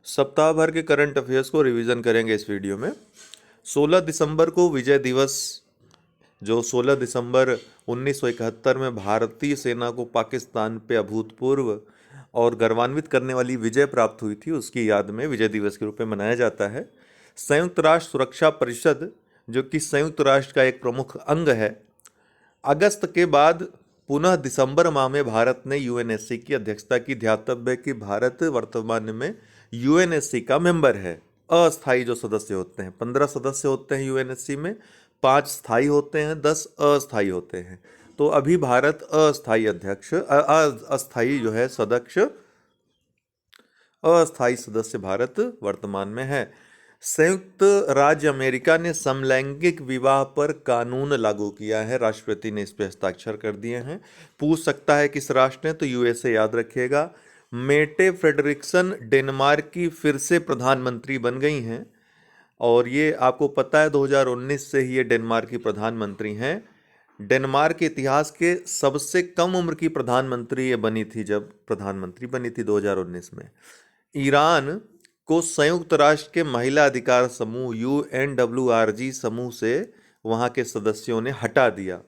सप्ताह भर के करंट अफेयर्स को रिवीजन करेंगे इस वीडियो में। 16 दिसंबर को विजय दिवस, जो 16 दिसंबर 1971 में भारतीय सेना को पाकिस्तान पे अभूतपूर्व और गौरवान्वित करने वाली विजय प्राप्त हुई थी, उसकी याद में विजय दिवस के रूप में मनाया जाता है। संयुक्त राष्ट्र सुरक्षा परिषद, जो कि संयुक्त राष्ट्र का एक प्रमुख अंग है, अगस्त के बाद पुनः दिसंबर माह में भारत ने यूएनएससी की अध्यक्षता की। ध्यातव्य कि भारत वर्तमान में यूएनएससी का मेंबर है। अस्थायी जो सदस्य होते हैं, 15 सदस्य होते हैं यूएनएससी में, 5 स्थायी होते हैं, 10 अस्थायी होते हैं। तो अभी भारत अस्थायी जो है सदस्य, अस्थायी सदस्य भारत वर्तमान में है। संयुक्त राज्य अमेरिका ने समलैंगिक विवाह पर कानून लागू किया है। राष्ट्रपति ने इस पर हस्ताक्षर कर दिए हैं। पूछ सकता है किस राष्ट्र ने, तो यूएसए याद रखिएगा। मेटे फ्रेडरिक्सन डेनमार्क की फिर से प्रधानमंत्री बन गई हैं, और ये आपको पता है 2019 से ही ये डेनमार्क की प्रधानमंत्री हैं। डेनमार्क के इतिहास के सबसे कम उम्र की प्रधानमंत्री ये बनी थी, जब प्रधानमंत्री बनी थी 2019 में। ईरान को संयुक्त राष्ट्र के महिला अधिकार समूह UNWRG समूह से वहां के सदस्यों ने हटा दिया।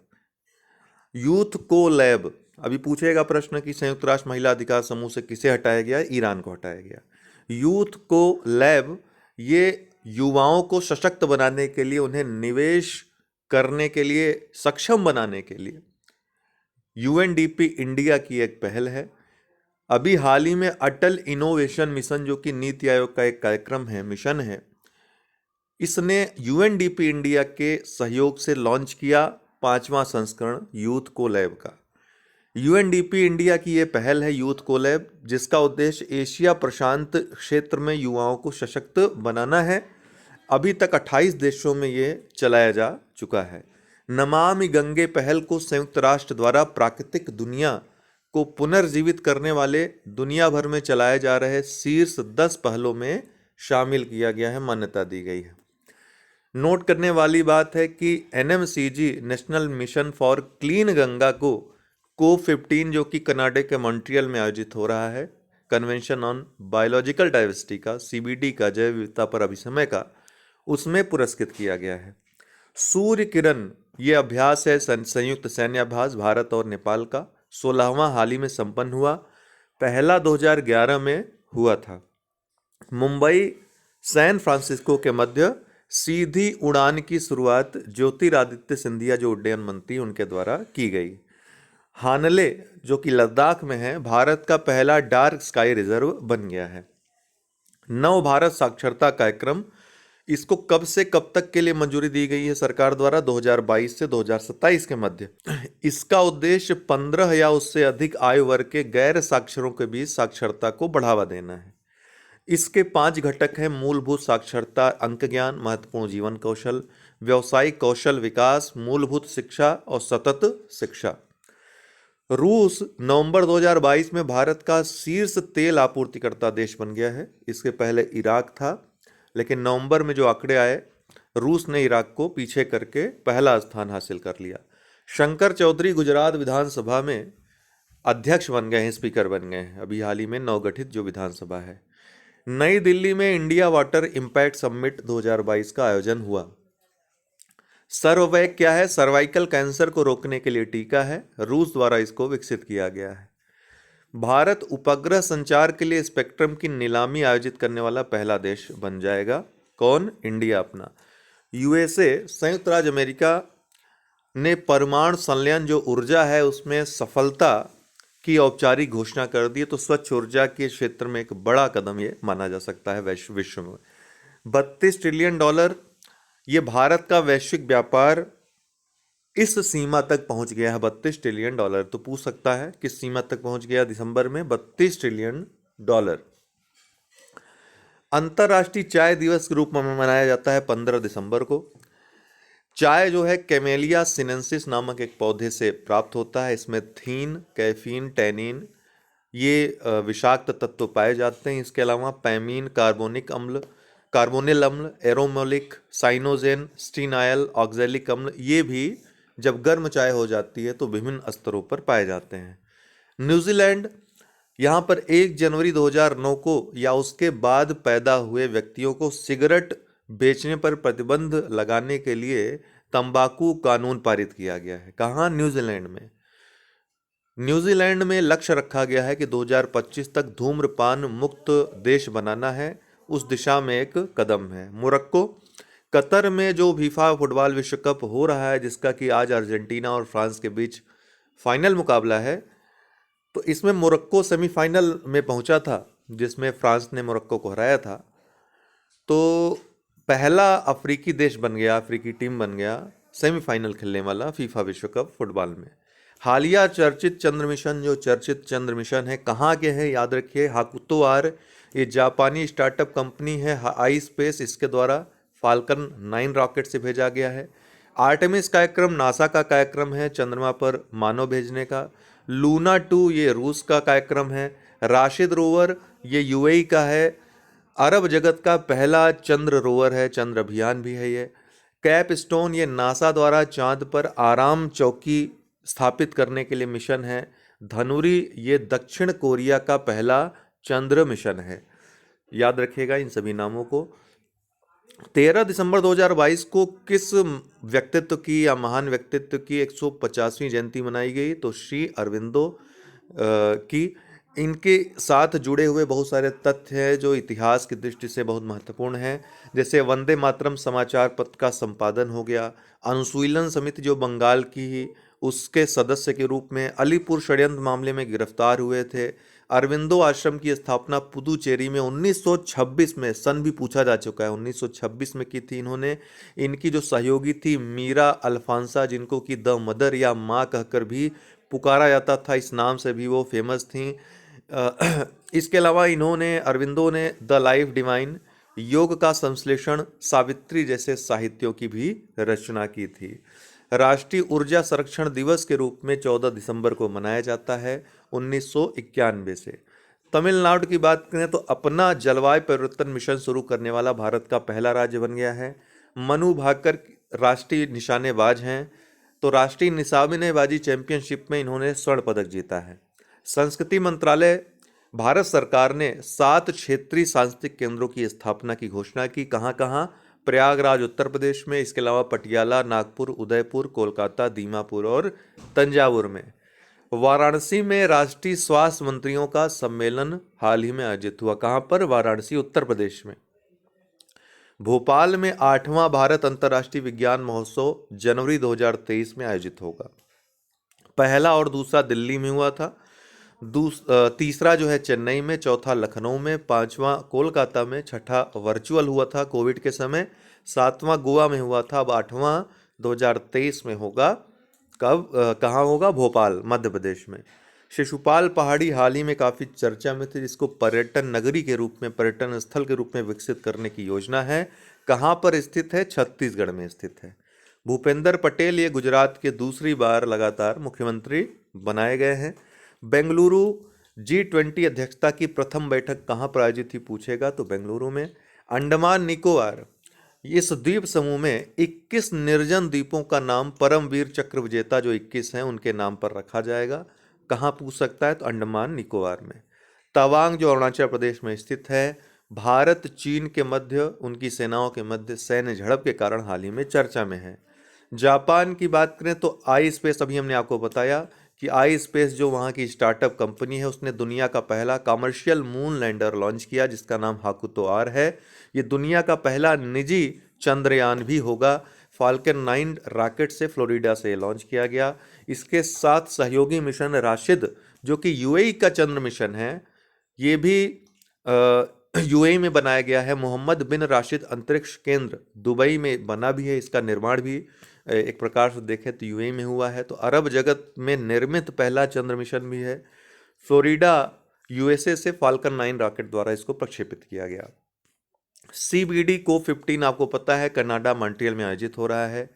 यूथ को लैब, अभी पूछेगा प्रश्न कि संयुक्त राष्ट्र महिला अधिकार समूह से किसे हटाया गया? ईरान को हटाया गया। यूथ को लैब, ये युवाओं को सशक्त बनाने के लिए, उन्हें निवेश करने के लिए, सक्षम बनाने के लिए UNDP इंडिया की एक पहल है। अभी हाल ही में अटल इनोवेशन मिशन, जो कि नीति आयोग का एक कार्यक्रम है, मिशन है, इसने UNDP इंडिया के सहयोग से लॉन्च किया 5वां संस्करण यूथ कोलैब का। UNDP इंडिया की यह पहल है यूथ कोलैब, जिसका उद्देश्य एशिया प्रशांत क्षेत्र में युवाओं को सशक्त बनाना है। अभी तक 28 देशों में ये चलाया जा चुका है। नमामि गंगे पहल को संयुक्त राष्ट्र द्वारा प्राकृतिक दुनिया को पुनर्जीवित करने वाले दुनिया भर में चलाए जा रहे शीर्ष 10 पहलों में शामिल किया गया है, मान्यता दी गई है। नोट करने वाली बात है कि NMCG national mission for clean Ganga को COP15, जो कि कनाडा के मॉन्ट्रियल में आयोजित हो रहा है, कन्वेंशन ऑन बायोलॉजिकल डाइवर्सिटी का, CBD का, जैव विविधता पर अभिसमय का, उसमें पुरस्कृत किया गया है। सूर्य किरण, ये अभ्यास है संयुक्त सैन्य अभ्यास भारत और नेपाल का, 16वां हाल ही में संपन्न हुआ। पहला 2011 में हुआ था। मुंबई सैन फ्रांसिस्को के मध्य सीधी उड़ान की शुरुआत ज्योतिरादित्य सिंधिया, जो उड्डयन मंत्री, उनके द्वारा की गई। हानले, जो कि लद्दाख में है, भारत का पहला डार्क स्काई रिजर्व बन गया है। नव भारत साक्षरता कार्यक्रम, इसको कब से कब तक के लिए मंजूरी दी गई है सरकार द्वारा? 2022 से 2027 के मध्य। इसका उद्देश्य 15 या उससे अधिक आयु वर्ग के गैर साक्षरों के बीच साक्षरता को बढ़ावा देना है। इसके 5 घटक हैं: मूलभूत साक्षरता, अंक ज्ञान, महत्वपूर्ण जीवन कौशल, व्यवसायिक कौशल विकास, मूलभूत शिक्षा और सतत शिक्षा। रूस नवंबर 2022 में भारत का शीर्ष तेल आपूर्तिकर्ता देश बन गया है। इसके पहले इराक था, लेकिन नवंबर में जो आंकड़े आए, रूस ने इराक को पीछे करके पहला स्थान हासिल कर लिया। शंकर चौधरी गुजरात विधानसभा में अध्यक्ष बन गए हैं, स्पीकर बन गए हैं, अभी हाल ही में नवगठित जो विधानसभा है। नई दिल्ली में इंडिया वाटर इम्पैक्ट समिट 2022 का आयोजन हुआ। सर्ववैक क्या है? सर्वाइकल कैंसर को रोकने के लिए टीका है, रूस द्वारा इसको विकसित किया गया है। भारत उपग्रह संचार के लिए स्पेक्ट्रम की नीलामी आयोजित करने वाला पहला देश बन जाएगा। कौन? इंडिया अपना। USA, संयुक्त राज्य अमेरिका ने परमाणु संलयन जो ऊर्जा है उसमें सफलता की औपचारिक घोषणा कर दी, तो स्वच्छ ऊर्जा के क्षेत्र में एक बड़ा कदम ये माना जा सकता है विश्व में। $32 ट्रिलियन, ये भारत का वैश्विक व्यापार इस सीमा तक पहुंच गया है, $32 ट्रिलियन। तो पूछ सकता है किस सीमा तक पहुंच गया दिसंबर में? $32 ट्रिलियन। अंतर्राष्ट्रीय चाय दिवस के रूप में मनाया जाता है 15 दिसंबर को। चाय जो है कैमेलिया सिनेंसिस नामक एक पौधे से प्राप्त होता है। इसमें थीन, कैफीन, टैनिन, ये विषाक्त तत्व पाए जाते हैं। इसके अलावा पैमीन, कार्बोनिल अम्ल, एरोमोलिक, साइनोजेन, स्टीनाइल, ऑक्जेलिक अम्ल, ये भी जब गर्म चाय हो जाती है तो विभिन्न स्तरों पर पाए जाते हैं। न्यूजीलैंड यहाँ पर 1 जनवरी 2009 को या उसके बाद पैदा हुए व्यक्तियों को सिगरेट बेचने पर प्रतिबंध लगाने के लिए तंबाकू कानून पारित किया गया है। कहाँ? न्यूजीलैंड में। न्यूजीलैंड में लक्ष्य रखा गया है कि 2025 तक धूम्रपान मुक्त देश बनाना है। उस दिशा में एक कदम है। मोरक्को, कतर में जो फीफा फुटबॉल विश्व कप हो रहा है, जिसका कि आज अर्जेंटीना और फ्रांस के बीच फाइनल मुकाबला है, तो इसमें मोरक्को सेमीफाइनल में पहुंचा था, जिसमें फ्रांस ने मोरक्को को हराया था। तो पहला अफ्रीकी देश बन गया, अफ्रीकी टीम बन गया सेमीफाइनल खेलने वाला फीफा विश्व कप फुटबॉल में। हालिया चर्चित चंद्र मिशन, जो चर्चित चंद्र मिशन है, कहाँ के हैं याद रखिए, हाकुतो आर, ये जापानी स्टार्टअप कंपनी है आई स्पेस, इसके द्वारा फाल्कन 9 रॉकेट से भेजा गया है। आर्टेमिस कार्यक्रम नासा का कार्यक्रम है चंद्रमा पर मानव भेजने का। लूना 2 ये रूस का कार्यक्रम है। राशिद रोवर ये यूएई का है। अरब जगत का पहला चंद्र रोवर है, चंद्र अभियान भी है ये। कैप स्टोन ये नासा द्वारा चांद पर आराम चौकी स्थापित करने के लिए मिशन है। धनुरी ये दक्षिण कोरिया का पहला चंद्र मिशन है। याद रखिएगा इन सभी नामों को। 13 दिसंबर 2022 को किस व्यक्तित्व की या महान व्यक्तित्व की 150वीं जयंती मनाई गई? तो श्री अरविंदो की। इनके साथ जुड़े हुए बहुत सारे तथ्य हैं जो इतिहास की दृष्टि से बहुत महत्वपूर्ण हैं, जैसे वंदे मातरम समाचार पत्र का संपादन हो गया, अनुशीलन समिति जो बंगाल की ही, उसके सदस्य के रूप में अलीपुर षड्यंत्र मामले में गिरफ्तार हुए थे। अरविंदो आश्रम की स्थापना पुदुचेरी में 1926 में, सन भी पूछा जा चुका है, 1926 में की थी इन्होंने। इनकी जो सहयोगी थी मीरा अल्फांसा, जिनको कि द मदर या माँ कहकर भी पुकारा जाता था, इस नाम से भी वो फेमस थी। इसके अलावा इन्होंने, अरविंदो ने द लाइफ डिवाइन, योग का संश्लेषण, सावित्री जैसे साहित्यों की भी रचना की थी। राष्ट्रीय ऊर्जा संरक्षण दिवस के रूप में 14 दिसंबर को मनाया जाता है 1991 से। तमिलनाडु की बात करें तो अपना जलवायु परिवर्तन मिशन शुरू करने वाला भारत का पहला राज्य बन गया है। मनु भाकर राष्ट्रीय निशानेबाज हैं, तो राष्ट्रीय निशानेबाजी चैंपियनशिप में इन्होंने स्वर्ण पदक जीता है। संस्कृति मंत्रालय, भारत सरकार ने 7 क्षेत्रीय सांस्कृतिक केंद्रों की स्थापना की घोषणा की। कहाँ कहाँ? प्रयागराज उत्तर प्रदेश में, इसके अलावा पटियाला, नागपुर, उदयपुर, कोलकाता, दीमापुर और तंजावुर में। वाराणसी में राष्ट्रीय स्वास्थ्य मंत्रियों का सम्मेलन हाल ही में आयोजित हुआ। कहाँ पर? वाराणसी उत्तर प्रदेश में। भोपाल में 8वां भारत अंतर्राष्ट्रीय विज्ञान महोत्सव जनवरी 2023 में आयोजित होगा। पहला और दूसरा दिल्ली में हुआ था, तीसरा जो है चेन्नई में, चौथा लखनऊ में, पांचवा कोलकाता में, छठा वर्चुअल हुआ था कोविड के समय, सातवां गोवा में हुआ था, अब 8वां 2023 में होगा। कब कहाँ होगा? भोपाल, मध्य प्रदेश में। शिशुपाल पहाड़ी हाल ही में काफ़ी चर्चा में थी, जिसको पर्यटन नगरी के रूप में, पर्यटन स्थल के रूप में विकसित करने की योजना है। कहाँ पर स्थित है? छत्तीसगढ़ में स्थित है। भूपेंद्र पटेल ये गुजरात के दूसरी बार लगातार मुख्यमंत्री बनाए गए हैं। बेंगलुरु G20 अध्यक्षता की प्रथम बैठक कहाँ पर आयोजित थी पूछेगा, तो बेंगलुरु में। अंडमान निकोबार, इस द्वीप समूह में 21 निर्जन द्वीपों का नाम परमवीर चक्र विजेता जो 21 हैं उनके नाम पर रखा जाएगा। कहाँ पूछ सकता है? तो अंडमान निकोबार में। तवांग जो अरुणाचल प्रदेश में स्थित है। भारत चीन के मध्य, उनकी सेनाओं के मध्य सैन्य झड़प के कारण हाल ही में चर्चा में है। जापान की बात करें तो आई स्पेस, अभी हमने आपको बताया कि आई स्पेस जो वहाँ की स्टार्टअप कंपनी है, उसने दुनिया का पहला कमर्शियल मून लैंडर लॉन्च किया, जिसका नाम हाकुतो आर है। ये दुनिया का पहला निजी चंद्रयान भी होगा। फाल्कन 9 रॉकेट से फ्लोरिडा से लॉन्च किया गया। इसके साथ सहयोगी मिशन राशिद, जो कि यूएई का चंद्र मिशन है, ये भी यूएई में बनाया गया है। मोहम्मद बिन राशिद अंतरिक्ष केंद्र दुबई में बना भी है, इसका निर्माण भी एक प्रकार से देखें तो यूएई में हुआ है। तो अरब जगत में निर्मित पहला चंद्र मिशन भी है। फ्लोरिडा यूएसए से फाल्कन 9 रॉकेट द्वारा इसको प्रक्षेपित किया गया। CBD COP15 आपको पता है कनाडा मॉन्ट्रियल में आयोजित हो रहा है,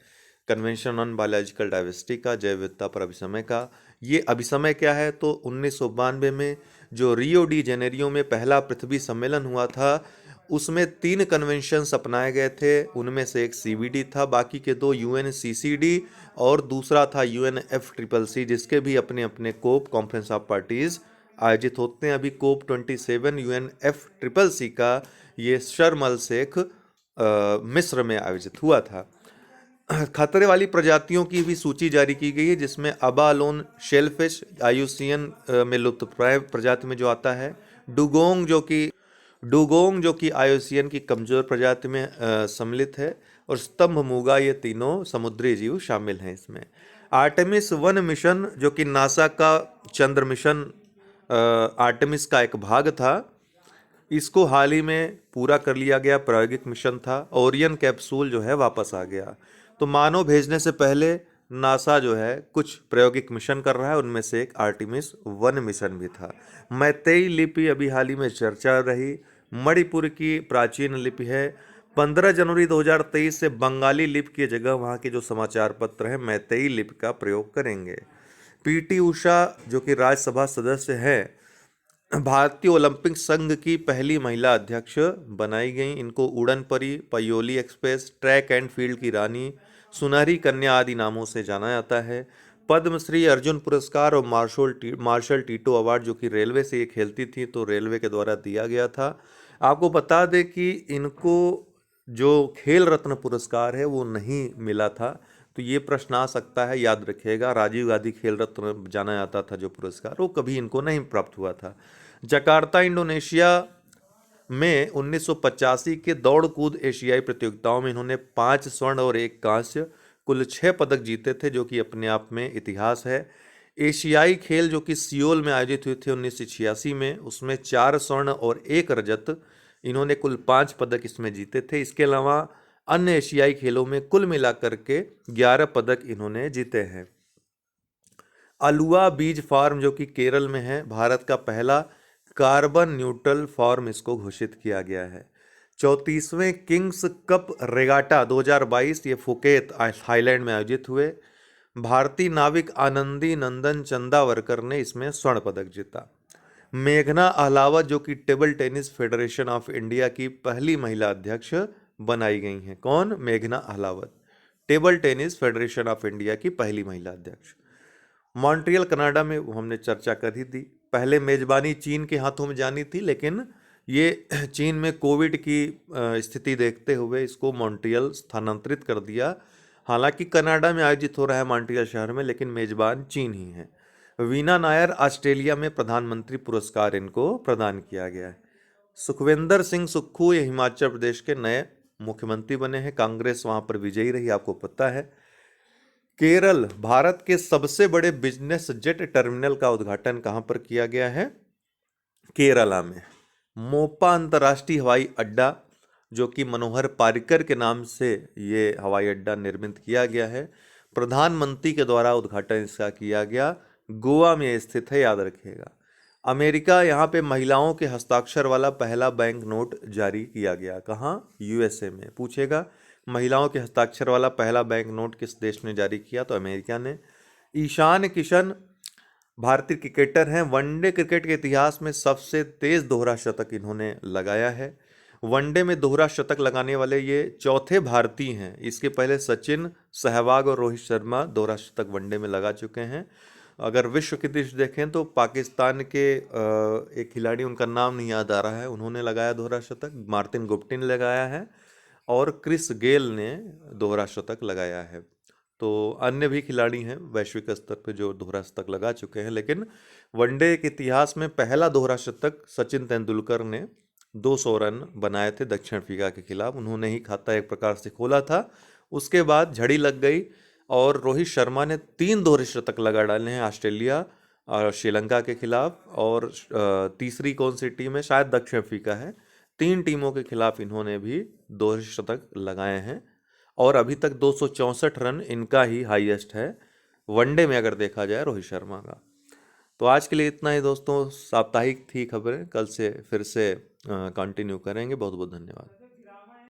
कन्वेंशन ऑन बायोलॉजिकल डाइवर्सिटी का, जैव विविधता पर अभिसमय का। ये अभिसमय क्या है? तो 1992 में जो रियो डी जेनेरियो में पहला पृथ्वी सम्मेलन हुआ था, उसमें 3 कन्वेंशंस अपनाए गए थे। उनमें से एक CBD था, बाकी के 2 UNCCD और दूसरा था UNFCCC, जिसके भी अपने अपने कोप, कॉन्फ्रेंस ऑफ पार्टीज आयोजित होते हैं। अभी COP27 UNFCCC का ये शर्म अल शेख मिस्र में आयोजित हुआ था। खतरे वाली प्रजातियों की भी सूची जारी की गई है, जिसमें अबालोन शेलफिश आयुसियन में लुप्तप्राय प्रजाति में जो आता है, डुगोंग जो कि आयुसियन की कमजोर प्रजाति में सम्मिलित है, और स्तंभ मूंगा, ये तीनों समुद्री जीव शामिल हैं इसमें। आर्टेमिस 1 मिशन जो कि नासा का चंद्र मिशन आर्टेमिस का एक भाग था, इसको हाल ही में पूरा कर लिया गया, प्रायोगिक मिशन था। ओरियन कैप्सूल जो है वापस आ गया। तो मानव भेजने से पहले नासा जो है कुछ प्रायोगिक मिशन कर रहा है, उनमें से एक आर्टेमिस 1 मिशन भी था। मैतेई लिपि अभी हाल ही में चर्चा रही, मणिपुर की प्राचीन लिपि है। 15 जनवरी 2023 से बंगाली लिपि की जगह वहाँ के जो समाचार पत्र हैं मैतेई लिपि का प्रयोग करेंगे। पीटी उषा जो कि राज्यसभा सदस्य है, भारतीय ओलंपिक संघ की पहली महिला अध्यक्ष बनाई गई। इनको उड़न परी, Payoli express, track and field की रानी, सुनहरी कन्या आदि नामों से जाना जाता है। पद्मश्री, अर्जुन पुरस्कार और मार्शल टीटो अवार्ड जो कि रेलवे से ये खेलती थी तो रेलवे के द्वारा दिया गया था। आपको बता दें कि इनको जो खेल रत्न पुरस्कार है वो नहीं मिला था। तो ये प्रश्न आ सकता है, याद रखिएगा, राजीव गांधी खेल रत्न जाना जाता था जो पुरस्कार, वो कभी इनको नहीं प्राप्त हुआ था। जकार्ता इंडोनेशिया में 1985 के दौड़ कूद एशियाई प्रतियोगिताओं में इन्होंने 5 स्वर्ण और 1 कांस्य, कुल 6 पदक जीते थे, जो कि अपने आप में इतिहास है। एशियाई खेल जो कि सियोल में आयोजित हुए थे 1986 में, उसमें 4 स्वर्ण और 1 रजत, इन्होंने कुल 5 पदक इसमें जीते थे। इसके अलावा अन्य एशियाई खेलों में कुल मिलाकर के 11 पदक इन्होंने जीते हैं। अलुआ बीज फार्म जो कि केरल में है, भारत का पहला कार्बन न्यूट्रल फार्म इसको घोषित किया गया है। 34वें किंग्स कप रेगाटा 2022 ये फुकेत थाईलैंड में आयोजित हुए। भारतीय नाविक आनंदी नंदन चंदावरकर ने इसमें स्वर्ण पदक जीता। मेघना अहलावत जो कि table tennis federation of India की पहली महिला अध्यक्ष बनाई गई हैं। कौन? मेघना Ahlawat, table tennis federation of India की पहली महिला अध्यक्ष। मॉन्ट्रियल कनाडा में हमने चर्चा कर ही दी। पहले मेजबानी चीन के हाथों में जानी थी, लेकिन ये चीन में कोविड की स्थिति देखते हुए इसको मॉन्ट्रियल स्थानांतरित कर दिया। हालांकि कनाडा में आयोजित हो रहा है मॉन्ट्रियल शहर में, लेकिन मेजबान चीन ही है। वीना नायर ऑस्ट्रेलिया में प्रधानमंत्री पुरस्कार इनको प्रदान किया गया है। सुखविंदर सिंह सुक्खू ये हिमाचल प्रदेश के नए मुख्यमंत्री बने हैं, कांग्रेस वहां पर विजयी रही, आपको पता है। केरल, भारत के सबसे बड़े बिजनेस जेट टर्मिनल का उद्घाटन कहां पर किया गया है? केरला में। मोपा अंतर्राष्ट्रीय हवाई अड्डा जो कि मनोहर पारिकर के नाम से ये हवाई अड्डा निर्मित किया गया है, प्रधानमंत्री के द्वारा उद्घाटन इसका किया गया। गोवा में स्थित है, याद रखिएगा। अमेरिका, यहाँ पे महिलाओं के हस्ताक्षर वाला पहला बैंक नोट जारी किया गया। कहाँ? यूएसए में। पूछेगा महिलाओं के हस्ताक्षर वाला पहला बैंक नोट किस देश ने जारी किया, तो अमेरिका ने। ईशान किशन भारतीय क्रिकेटर हैं, वनडे क्रिकेट के इतिहास में सबसे तेज दोहरा शतक इन्होंने लगाया है। वनडे में दोहरा शतक लगाने वाले ये चौथे भारतीय हैं। इसके पहले सचिन, सहवाग और रोहित शर्मा दोहरा शतक वनडे में लगा चुके हैं। अगर विश्व की दृष्टि देखें तो पाकिस्तान के एक खिलाड़ी, उनका नाम नहीं याद आ रहा है, उन्होंने लगाया दोहरा शतक, मार्टिन गुप्टिल ने लगाया है, और क्रिस गेल ने दोहरा शतक लगाया है। तो अन्य भी खिलाड़ी हैं वैश्विक स्तर पर जो दोहरा शतक लगा चुके हैं, लेकिन वनडे के इतिहास में पहला दोहरा शतक सचिन तेंदुलकर ने 200 रन बनाए थे दक्षिण अफ्रीका के खिलाफ, उन्होंने ही खाता एक प्रकार से खोला था। उसके बाद झड़ी लग गई और रोहित शर्मा ने 3 दोहरे शतक लगा डाले हैं ऑस्ट्रेलिया और श्रीलंका के खिलाफ, और तीसरी कौन सी टीम है? शायद दक्षिण अफ्रीका है। 3 टीमों के खिलाफ इन्होंने भी दोहरे शतक लगाए हैं, और अभी तक 264 रन इनका ही हाईएस्ट है वनडे में अगर देखा जाए रोहित शर्मा का। तो आज के लिए इतना ही दोस्तों, साप्ताहिक थी खबरें, कल से फिर से कंटिन्यू करेंगे। बहुत बहुत धन्यवाद।